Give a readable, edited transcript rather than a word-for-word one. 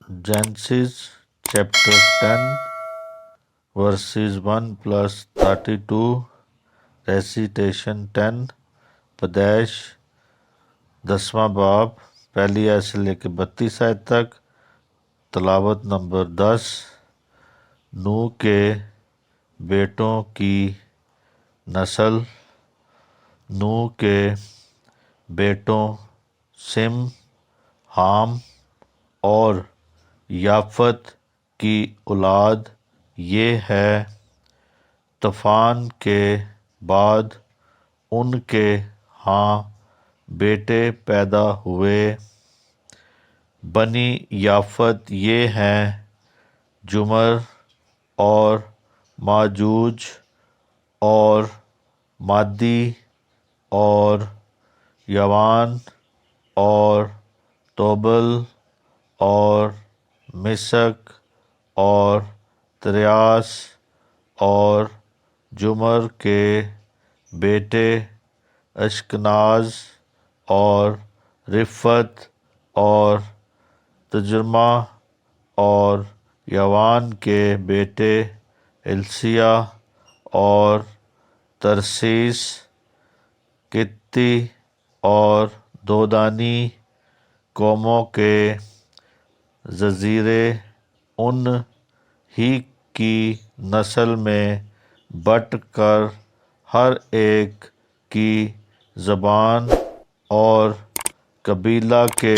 Genesis chapter 10 verses 1 plus 32, recitation 10, پیدائش 10واں باب پہلی آیت سے لے کے 32 آیت تک، تلاوت نمبر 10۔ نوح کے بیٹوں کی نسل۔ نوح کے بیٹوں سم، حام اور یافت کی اولاد یہ ہے۔ طوفان کے بعد ان کے ہاں بیٹے پیدا ہوئے۔ بنی یافت یہ ہیں جمر اور ماجوج اور مادی اور یوان اور توبل اور مسک اور تریاس اور جمر کے بیٹے اشکناز اور رفت اور تجرمہ اور یوان کے بیٹے السیہ اور ترسیس، کتی اور دودانی قوموں کے جزیرے ان ہی کی نسل میں بٹ کر ہر ایک کی زبان اور قبیلہ کے